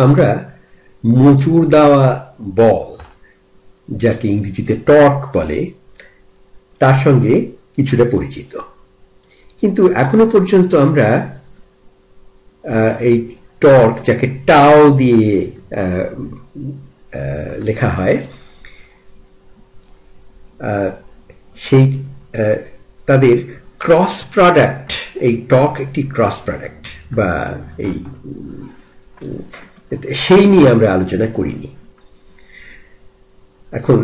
আমরা মোচড় দেওয়া বল, যাকে ইংরেজিতে টর্ক বলে, তার সঙ্গে কিছুটা পরিচিত। কিন্তু এখনো পর্যন্ত আমরা এই টর্ক, যাকে টাও দিয়ে লেখা হয়, সেই তাদের ক্রস প্রোডাক্ট, এই টর্ক একটি ক্রস প্রোডাক্ট বা এই সেই নিয়ে আমরা আলোচনা করিনি। এখন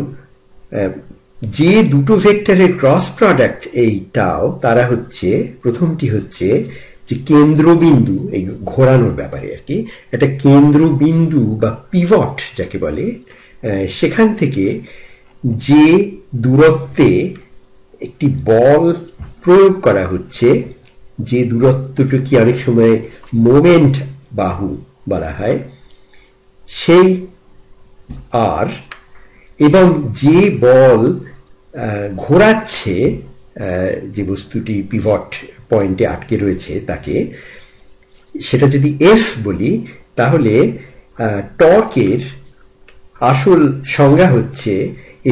যে দুটো ভেক্টরের ক্রস প্রোডাক্ট এই টাও, তারা হচ্ছে, প্রথমটি হচ্ছে যে কেন্দ্রবিন্দু, এই ঘোরানোর ব্যাপারে আর কি, একটা কেন্দ্রবিন্দু বা পিভট যাকে বলে, সেখান থেকে যে দূরত্বে একটি বল প্রয়োগ করা হচ্ছে, যে দূরত্বটাকে অনেক সময় মোমেন্ট বাহু বলা হয়, সেই আর, এবং যে বল ঘোরাচ্ছে, যে বস্তুটি পিভট পয়েন্টে আটকে রয়েছে তাকে, সেটা যদি এফ বলি, তাহলে টর্কের আসল সংজ্ঞা হচ্ছে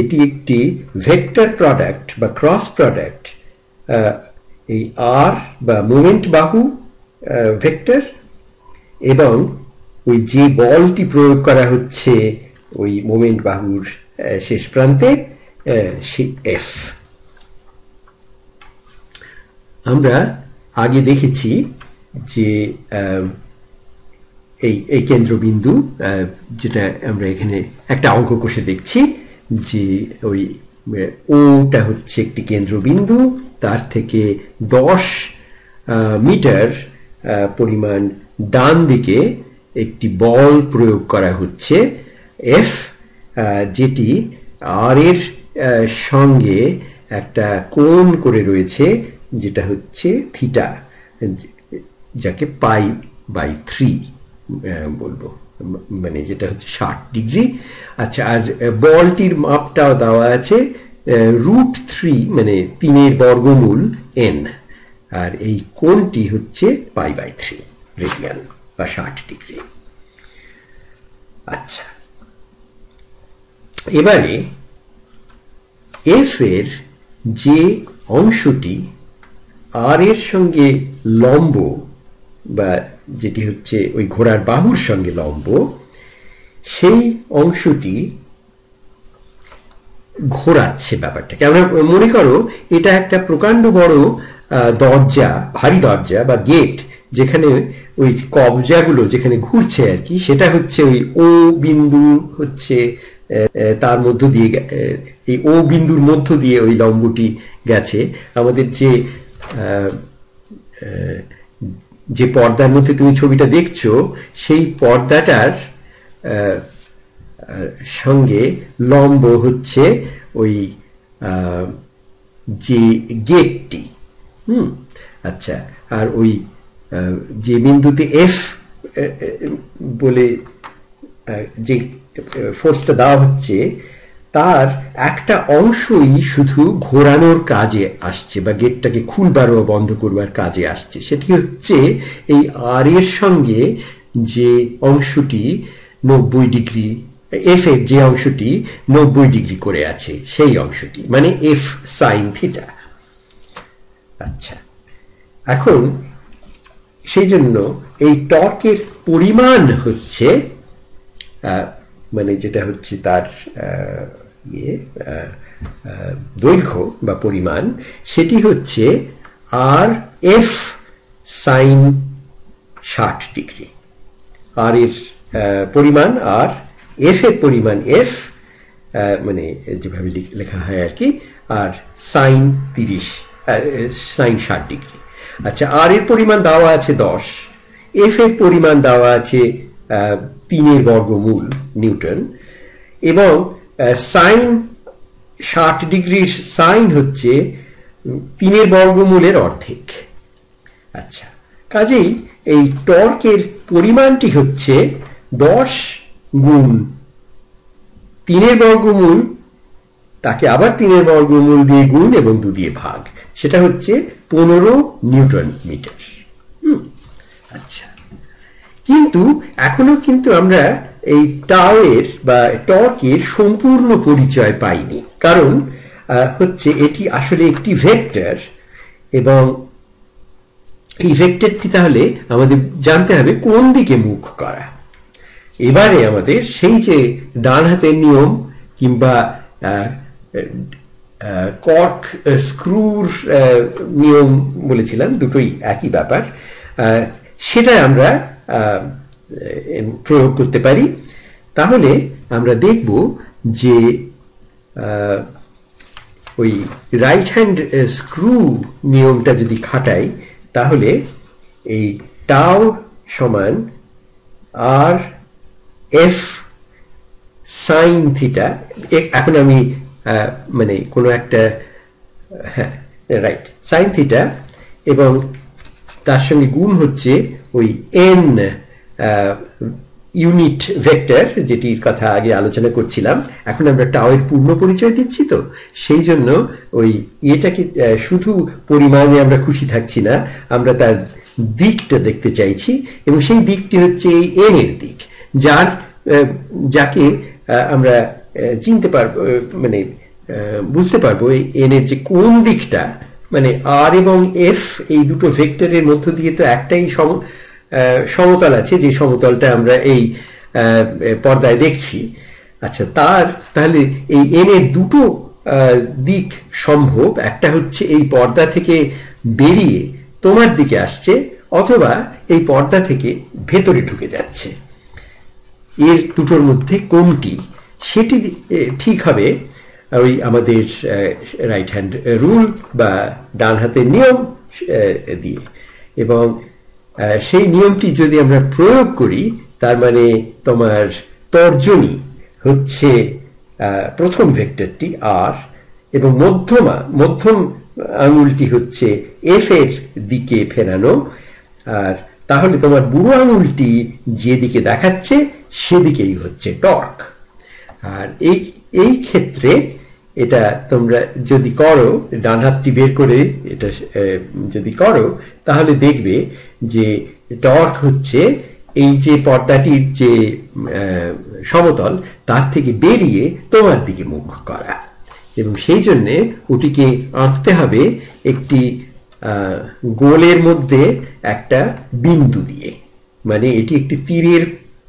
এটি একটি ভেক্টর প্রোডাক্ট বা ক্রস প্রোডাক্ট, এই আর বা মোমেন্ট বাহু ভেক্টর এবং ওই যে বলটি প্রয়োগ করা হচ্ছে ওই মোমেন্ট বাহুর শেষ প্রান্তে, সেই এফ। আমরা আগে দেখেছি যে এই কেন্দ্রবিন্দু, যেটা আমরা এখানে একটা অঙ্ক কষে দেখছি, যে ওই ওটা হচ্ছে একটি কেন্দ্রবিন্দু, তার থেকে 10 মিটার পরিমাণ ডান দিকে একটি বল প্রয়োগ করা হচ্ছে এফ, যেটি আর এর সঙ্গে একটা কোণ করে রয়েছে, যেটা হচ্ছে থিটা, যাকে π/3 বলবো, মানে যেটা হচ্ছে 60 ডিগ্রি। আচ্ছা, আর বলটির মাপটাও দেওয়া আছে √3, মানে 3 বর্গমূল n, আর এই কোণটি হচ্ছে π/3 রেডিয়ান বা 60 ডিগ্রি। আচ্ছা, এবারে এফ এর যে অংশটি আর এর সঙ্গে লম্ব, বা যেটি হচ্ছে ওই ঘোড়ার বাহুর সঙ্গে লম্ব, সেই অংশটি ঘোরাচ্ছে ব্যাপারটাকে। আমরা মনে করো এটা একটা প্রকাণ্ড বড় দরজা, ভারী দরজা বা গেট, যেখানে ওই কবজাগুলো যেখানে ঘুরছে আর কি, সেটা হচ্ছে ওই ও বিন্দু, হচ্ছে তার মধ্য দিয়ে, এই ও বিন্দুর মধ্য দিয়ে ওই লম্বটি গেছে। আমাদের যে পর্দার মধ্যে তুমি ছবিটা দেখছো, সেই পর্দাটার সঙ্গে লম্ব হচ্ছে ওই যে গেটটি। আচ্ছা, আর ওই যে বিন্দুতে এফ বলে যে ফোর্সটা দেওয়া হচ্ছে, তার একটা অংশই শুধু ঘোরানোর কাজে আসছে বা গেটটাকে খুলবার ও বন্ধ করবার কাজে আসছে। সেটি হচ্ছে এই আর এর সঙ্গে যে অংশটি 90 ডিগ্রি, এফ এর যে অংশটি 90 ডিগ্রি করে আছে, সেই অংশটি, মানে এফ সাইন থিটা। আচ্ছা, এখন সেই জন্য এই টর্কের পরিমাণ হচ্ছে, মানে যেটা হচ্ছে তার দৈর্ঘ্য বা পরিমাণ, সেটি হচ্ছে আর এফ সাইন 60 ডিগ্রি। আর এর পরিমাণ আর, এফ এর পরিমাণ এফ, মানে যেভাবে লেখা হয় আর কি, আর সাইন 60 ডিগ্রি। আচ্ছা, আর এর পরিমাণ দেওয়া আছে 10, এফ এর পরিমাণ দেওয়া আছে 3 বর্গমূল নিউটন, এবং সাইন 60 ডিগ্রির সাইন হচ্ছে 3 বর্গমূলের অর্ধেক। আচ্ছা, কাজেই এই টর্কের পরিমাণটি হচ্ছে 10 গুণ 3 বর্গমূল, তাকে আবার 3 বর্গমূল দিয়ে গুণ এবং 2 দিয়ে ভাগ, সেটা হচ্ছে 15 নিউটন মিটার। আচ্ছা, কিন্তু এখনো কিন্তু আমরা এই টাওয়ের বা টর্কের সম্পূর্ণ পরিচয় পাইনি, কারণ হচ্ছে এটি আসলে একটি ভেক্টর, এবং এই ভেক্টরটি তাহলে আমাদের জানতে হবে কোন দিকে মুখ করা। এবারে আমাদের সেই যে ডান হাতের নিয়ম কিংবা কর্ক স্ক্রুর নিয়ম বলেছিলাম, দুটোই একই ব্যাপার, সেটা আমরা প্রয়োগ করতে পারি। তাহলে আমরা দেখব যে ওই রাইট হ্যান্ড স্ক্রু নিয়মটা যদি খাটাই, তাহলে এই টাও সমান আর এফ সাইন থিটা। এখন আমি মানে কোনো একটা, হ্যাঁ রাইট, সাইন থিটা, এবং তার সঙ্গে গুণ হচ্ছে ওই এন ইউনিট ভেক্টর, যেটির কথা আগে আলোচনা করছিলাম। এখন আমরা টাওয়ের পূর্ণ পরিচয় দিচ্ছি, তো সেই জন্য ওই এটাকে শুধু পরিমাণে আমরা খুশি থাকছি না, আমরা তার দিকটা দেখতে চাইছি, এবং সেই দিকটি হচ্ছে এই এন এর দিক, যাকে আমরা চিনতে পারবো, মানে বুঝতে পারবো এই এন এর যে কোন দিকটা, মানে আর এবং এফ এই দুটো ভেক্টরের মধ্য দিয়ে তো একটাই সমতল আছে, যে সমতলটা আমরা এই পর্দায় দেখছি। আচ্ছা, তাহলে এই এন এর দুটো দিক সম্ভব, একটা হচ্ছে এই পর্দা থেকে বেরিয়ে তোমার দিকে আসছে, অথবা এই পর্দা থেকে ভেতরে ঢুকে যাচ্ছে। এর দুটোর মধ্যে কোনটি, সেটি ঠিক হবে ওই আমাদের রাইট হ্যান্ড রুল বা ডান হাতের নিয়ম দিয়ে। এবং সেই নিয়মটি যদি আমরা প্রয়োগ করি, তার মানে তোমার তর্জনী হচ্ছে প্রথম ভেক্টরটি আর, এবং মধ্যম আঙুলটি হচ্ছে এফ এর দিকে ফেরানো, আর তাহলে তোমার বুড়ো আঙুলটি যেদিকে দেখাচ্ছে সেদিকেই হচ্ছে টর্ক। আর এই ক্ষেত্রে এটা তোমরা যদি করো, ডান হাতটি বের করে এটা যদি করো, তাহলে দেখবে যে টর্ক হচ্ছে এই যে পর্দাটির যে সমতল, তার থেকে বেরিয়ে তোমার দিকে মুখ করা, এবং সেই জন্যে ওটিকে আঁকতে হবে একটি গোলের মধ্যে একটা বিন্দু দিয়ে, মানে এটি একটি তীরের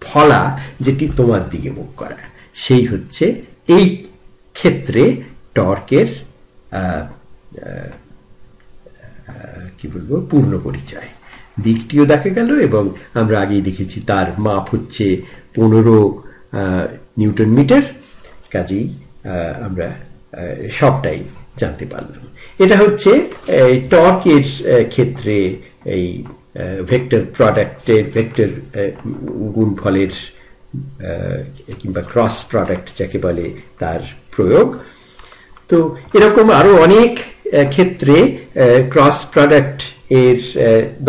ফলা যেটি তোমার দিকে মুখ করা। সেই হচ্ছে এই ক্ষেত্রে টর্কের কি বলবো, পূর্ণ পরিচয়। দিকটিও দেখা গেল, এবং আমরা আগেই দেখেছি তার মাপ হচ্ছে 15 নিউটন মিটার, কাজেই আমরা সবটাই জানতে পারলাম। এটা হচ্ছে টর্কের ক্ষেত্রে এই ভেক্টর প্রোডাক্টের, ভেক্টর গুণফলের কিংবা ক্রস প্রোডাক্ট যাকে বলে, তার প্রয়োগ। তো এরকম আরো অনেক ক্ষেত্রে ক্রস প্রোডাক্ট এর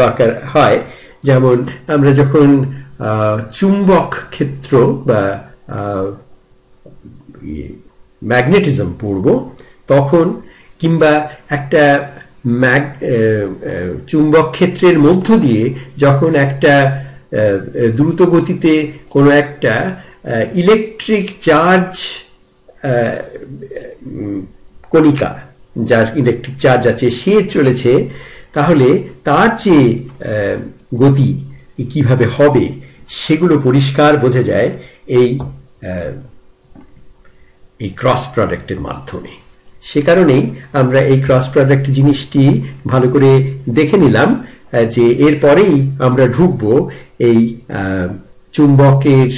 দরকার হয়। যেমন আমরা যখন চুম্বক ক্ষেত্র বা ম্যাগনেটিজম পড়ব, তখন কিংবা একটা চুম্বক ক্ষেত্রের মধ্য দিয়ে যখন একটা দ্রুত গতিতে কোনো একটা ইলেকট্রিক চার্জ কণিকা, যার ইলেকট্রিক চার্জ আছে, সে চলেছে, তাহলে তার যে গতি কিভাবে হবে সেগুলো পরিষ্কার বোঝা যায় এই ক্রস প্রোডাক্টের মাধ্যমে। সে কারণেই আমরা এই ক্রস প্রোডাক্ট জিনিসটি ভালো করে দেখে নিলাম, যে এরপরেই আমরা ঢুকবো এই চুম্বকের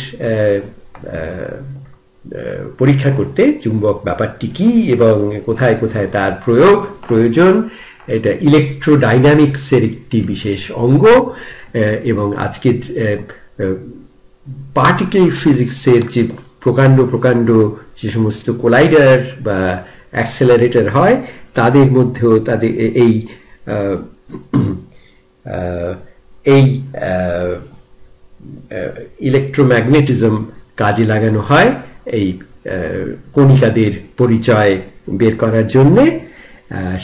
পরীক্ষা করতে, চুম্বক ব্যাপারটি কি এবং কোথায় কোথায় তার প্রয়োজন। এটা ইলেকট্রোডাইনামিক্সের একটি বিশেষ অঙ্গ, এবং আজকের পার্টিকেল ফিজিক্সের যে প্রকাণ্ড যে সমস্ত কোলাইডার বা অ্যাক্সেলারেটর হয়, তাদের মধ্যেও তাদের এই ইলেকট্রোম্যাগনেটিজম কাজে লাগানো হয় এই কণিকাদের পরিচয় বের করার জন্যে।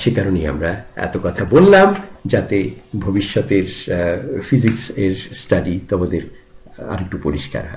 সে কারণেই আমরা এত কথা বললাম, যাতে ভবিষ্যতের ফিজিক্স এর স্টাডি তোমাদের আর একটু পরিষ্কার হয়।